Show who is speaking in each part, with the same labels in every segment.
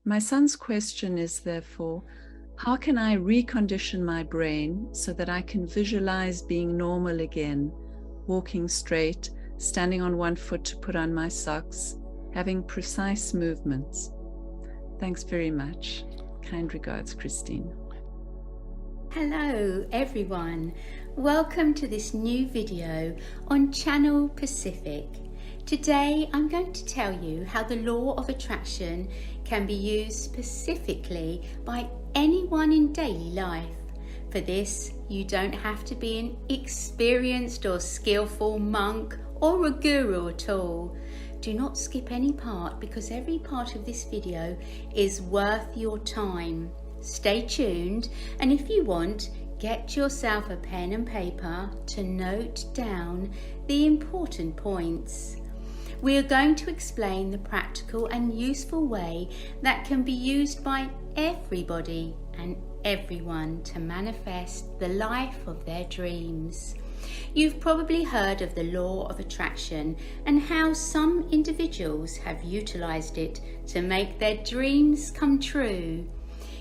Speaker 1: My son's question is therefore, how can I recondition my brain so that I can visualize being normal again, walking straight, standing on one foot to put on my socks, having precise movements? Thanks very much. Kind regards, Christine.
Speaker 2: Hello everyone, welcome to this new video on Channel Pacific. Today I'm going to tell you how the law of attraction can be used specifically by anyone in daily life. For this, you don't have to be an experienced or skillful monk or a guru at all. Do not skip any part because every part of this video is worth your time. Stay tuned, and if you want, get yourself a pen and paper to note down the important points. We are going to explain the practical and useful way that can be used by everybody and everyone to manifest the life of their dreams. You've probably heard of the law of attraction and how some individuals have utilized it to make their dreams come true.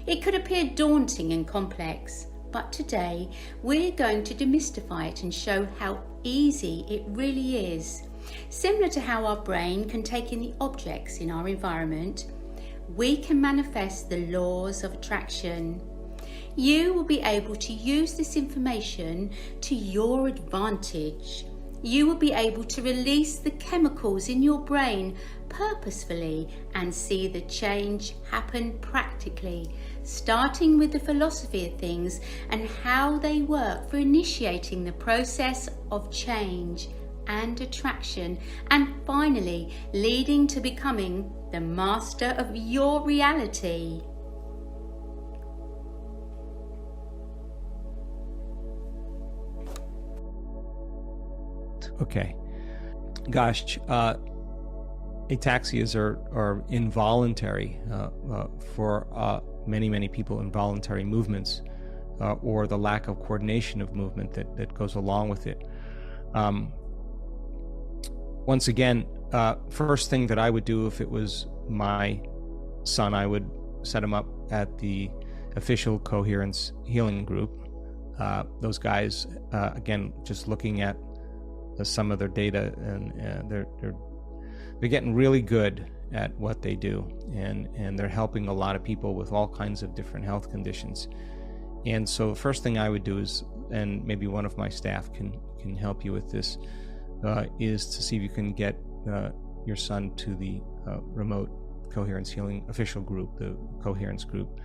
Speaker 2: It could appear daunting and complex, but today we're going to demystify it and show how easy it really is. Similar to how our brain can take in the objects in our environment, we can manifest the laws of attraction. You will be able to use this information to your advantage. You will be able to release the chemicals in your brain purposefully and see the change happen practically, starting with the philosophy of things and how they work for initiating the process of change and attraction, and finally leading to becoming the master of your reality.
Speaker 3: Okay. Gosh, ataxias are involuntary for many people, involuntary movements or the lack of coordination of movement that goes along with it. Once again, first thing that I would do if it was my son, I would set him up at the official Coherence Healing Group. Those guys, again, just looking at some of their data, and they're getting really good at what they do, and they're helping a lot of people with all kinds of different health conditions. And so the first thing I would do is, and maybe one of my staff can help you with this, is to see if you can get your son to the remote Coherence Healing official group, the Coherence group.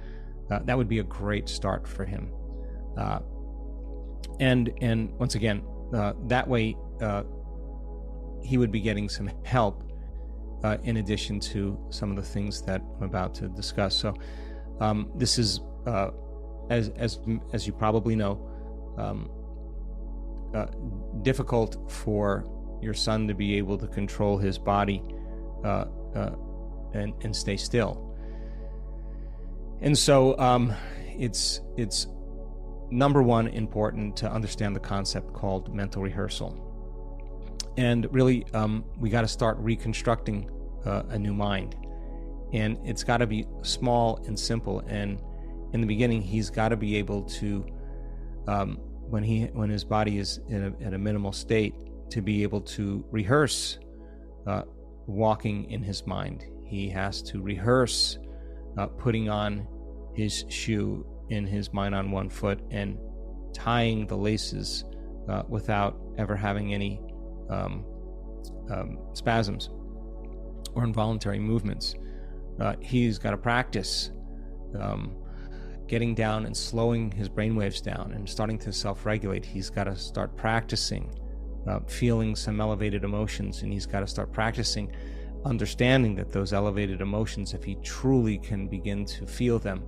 Speaker 3: That would be a great start for him. And once again, that way he would be getting some help in addition to some of the things that I'm about to discuss. So this is, as you probably know, difficult for your son to be able to control his body and stay still. And so it's number one important to understand the concept called mental rehearsal. And really, we got to start reconstructing a new mind. And it's got to be small and simple. And in the beginning, he's got to be able to, when his body is in a minimal state, to be able to rehearse walking in his mind. He has to rehearse putting on his shoe in his mind on one foot and tying the laces without ever having any spasms or involuntary movements. He's got to practice getting down and slowing his brainwaves down and starting to self-regulate. He's got to start practicing feeling some elevated emotions, and he's got to start practicing understanding that those elevated emotions, if he truly can begin to feel them,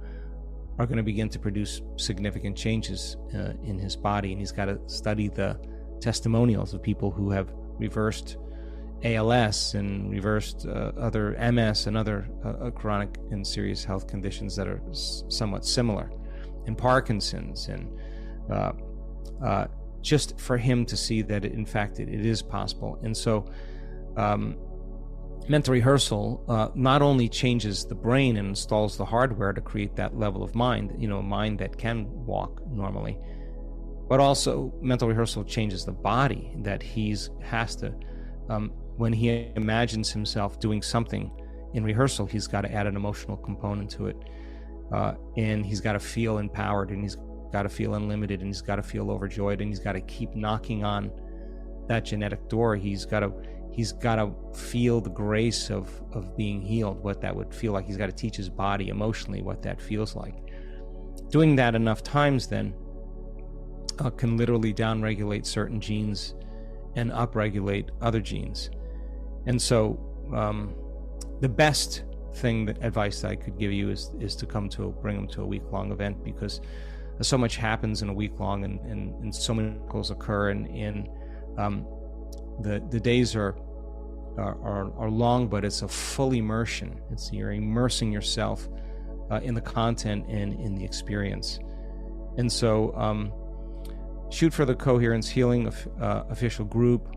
Speaker 3: are going to begin to produce significant changes in his body. And he's got to study the testimonials of people who have reversed ALS and reversed other MS and other chronic and serious health conditions that are somewhat similar, and Parkinson's, and just for him to see that in fact it is possible. And so mental rehearsal not only changes the brain and installs the hardware to create that level of mind, a mind that can walk normally, but also mental rehearsal changes the body, that when he imagines himself doing something in rehearsal, he's got to add an emotional component to it. And he's got to feel empowered, and he's got to feel unlimited, and he's got to feel overjoyed, and he's got to keep knocking on that genetic door. He's got to feel the grace of being healed, what that would feel like. He's got to teach his body emotionally what that feels like. Doing that enough times then can literally downregulate certain genes and upregulate other genes. And so the best advice that I could give you is to bring them to a week-long event, because so much happens in a week-long, and so many miracles occur, and the days are long, but it's a full immersion. You're immersing yourself in the content and in the experience. And so shoot for the Coherence Healing official group.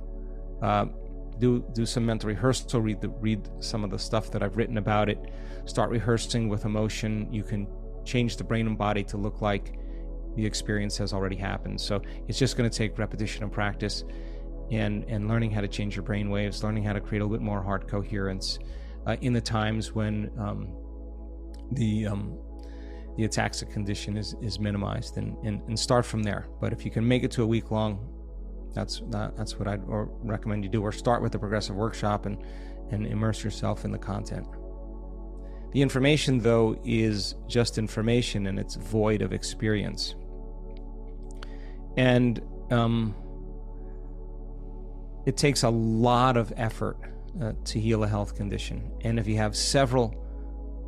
Speaker 3: Do some mental rehearsal. Read some of the stuff that I've written about it. Start rehearsing with emotion. You can change the brain and body to look like the experience has already happened. So it's just going to take repetition and practice, and learning how to change your brain waves, learning how to create a little bit more heart coherence in the times when the ataxic condition is minimized, and start from there. But if you can make it to a week long, that's what I'd recommend you do, or start with the progressive workshop and immerse yourself in the content. The information, though, is just information, and it's void of experience. And it takes a lot of effort to heal a health condition. And if you have several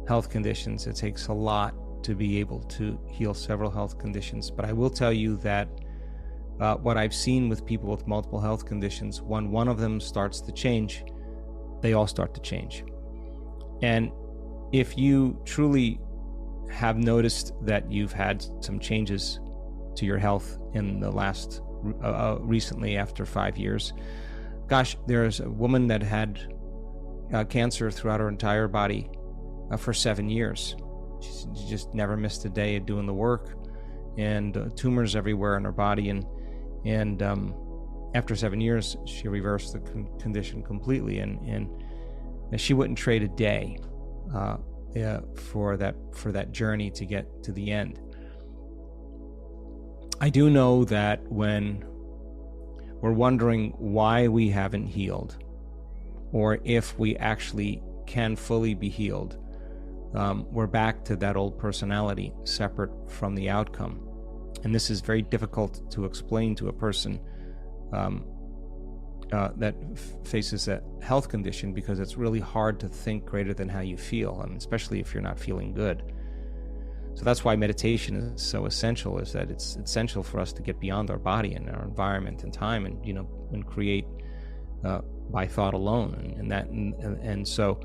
Speaker 3: health conditions, it takes a lot to be able to heal several health conditions. But I will tell you that what I've seen with people with multiple health conditions, when one of them starts to change, they all start to change. And if you truly have noticed that you've had some changes to your health in the last recently, after 5 years, gosh, there's a woman that had cancer throughout her entire body for 7 years. She just never missed a day of doing the work, and tumors everywhere in her body, and after 7 years, she reversed the condition completely, and she wouldn't trade a day for that journey to get to the end. I do know that when we're wondering why we haven't healed, or if we actually can fully be healed, we're back to that old personality, separate from the outcome. And this is very difficult to explain to a person that faces a health condition, because it's really hard to think greater than how you feel, and especially if you're not feeling good. So that's why meditation is so essential, is that it's essential for us to get beyond our body and our environment and time, and create by thought alone. And so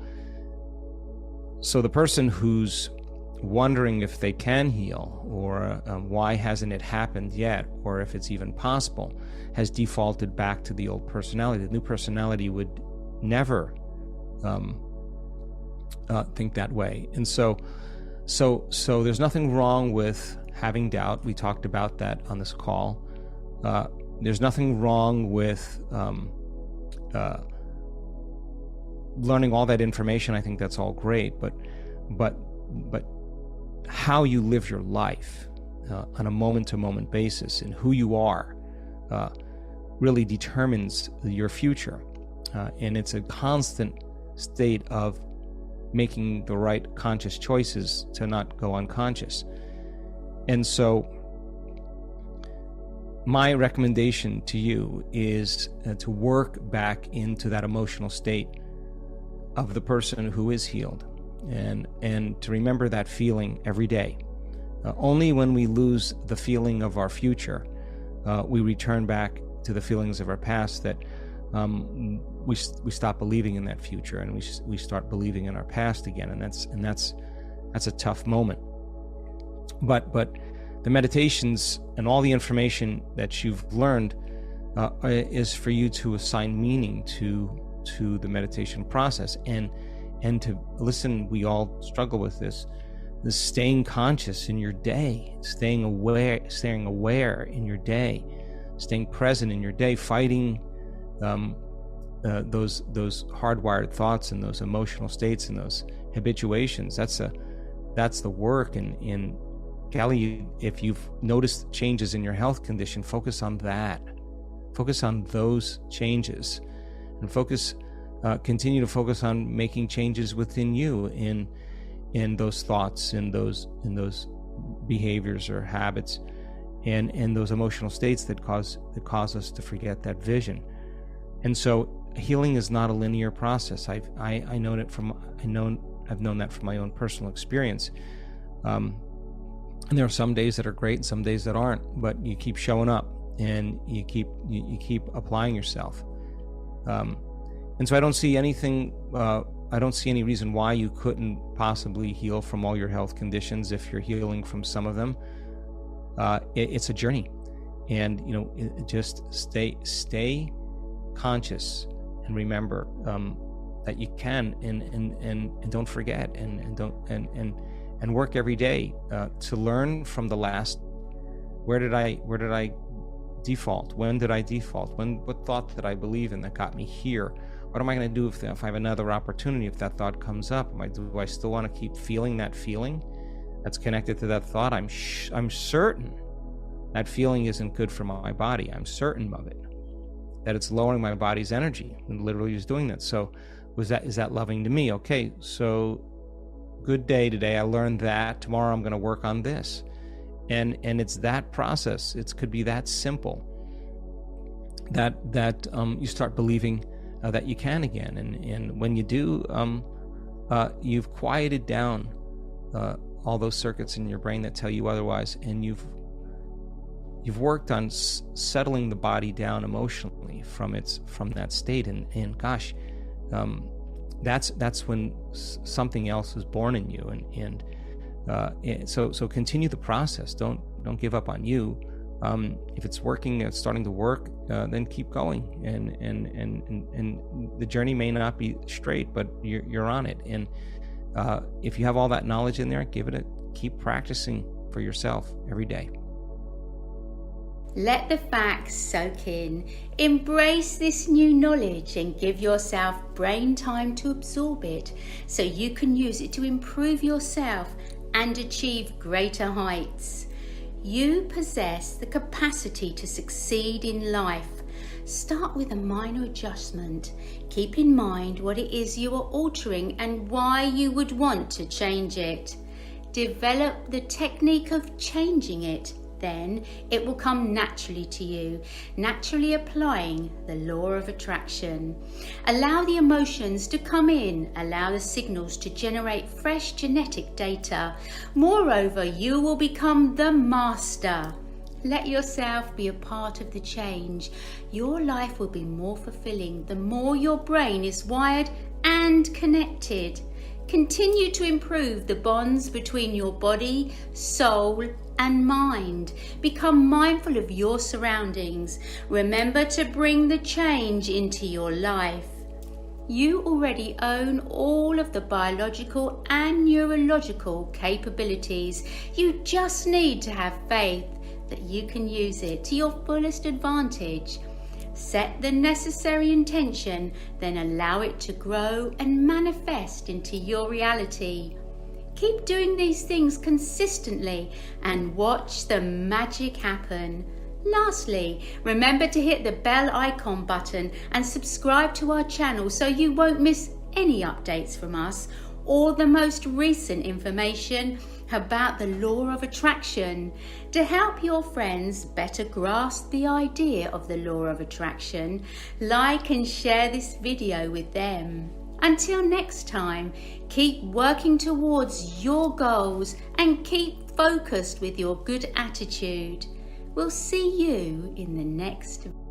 Speaker 3: the person who's wondering if they can heal, or why hasn't it happened yet, or if it's even possible, has defaulted back to the old personality. The new personality would never think that way. And so there's nothing wrong with having doubt. We talked about that on this call. There's nothing wrong with learning all that information. I think that's all great, but how you live your life on a moment-to-moment basis, and who you are really determines your future. And it's a constant state of making the right conscious choices to not go unconscious. And so my recommendation to you is to work back into that emotional state of the person who is healed, and to remember that feeling every day. Only when we lose the feeling of our future, we return back to the feelings of our past, that we stop believing in that future, and we start believing in our past again, and that's a tough moment. But the meditations and all the information that you've learned is for you to assign meaning to to the meditation process, and to listen. We all struggle with this staying conscious in your day, staying aware in your day, staying present in your day, fighting those hardwired thoughts and those emotional states and those habituations. That's the work. And Callie, if you've noticed changes in your health condition, focus on that. Focus on those changes, and continue to focus on making changes within you in those thoughts, in those behaviors or habits, and those emotional states that cause us to forget that vision. And so healing is not a linear process. I've known that from my own personal experience. And there are some days that are great and some days that aren't, but you keep showing up and you keep applying yourself. And so I don't see anything. I don't see any reason why you couldn't possibly heal from all your health conditions if you're healing from some of them. It's a journey, and just stay conscious and remember that you can, and don't forget, and work every day to learn from the last. Where did I default? When did I default? What thought did I believe in that got me here? What am I going to do if I have another opportunity, if that thought comes up? Do I still want to keep feeling that feeling that's connected to that thought? I'm certain that feeling isn't good for my body. I'm certain of it, that it's lowering my body's energy, and literally is doing that. So is that loving to me? Okay, so good day today. I learned that. Tomorrow I'm going to work on this. And it's that process. It could be that simple, that you start believing that you can again, and when you do, you've quieted down all those circuits in your brain that tell you otherwise, and you've worked on settling the body down emotionally from that state, and gosh, that's when something else is born in you, and so continue the process. Don't give up on you. If it's working, it's starting to work, then keep going, and the journey may not be straight, but you're on it. And if you have all that knowledge in there, keep practicing for yourself every day.
Speaker 2: Let the facts soak in. Embrace this new knowledge and give yourself brain time to absorb it, so you can use it to improve yourself and achieve greater heights. You possess the capacity to succeed in life. Start with a minor adjustment. Keep in mind what it is you are altering and why you would want to change it. Develop the technique of changing it. Then it will come naturally to you, naturally applying the law of attraction. Allow the emotions to come in, allow the signals to generate fresh genetic data. Moreover, you will become the master. Let yourself be a part of the change. Your life will be more fulfilling the more your brain is wired and connected. Continue to improve the bonds between your body, soul, and mind. Become mindful of your surroundings. Remember to bring the change into your life. You already own all of the biological and neurological capabilities. You just need to have faith that you can use it to your fullest advantage. Set the necessary intention, then allow it to grow and manifest into your reality. Keep doing these things consistently and watch the magic happen. Lastly, remember to hit the bell icon button and subscribe to our channel so you won't miss any updates from us or the most recent information about the law of attraction. To help your friends better grasp the idea of the law of attraction, like and share this video with them. Until next time, keep working towards your goals and keep focused with your good attitude. We'll see you in the next video.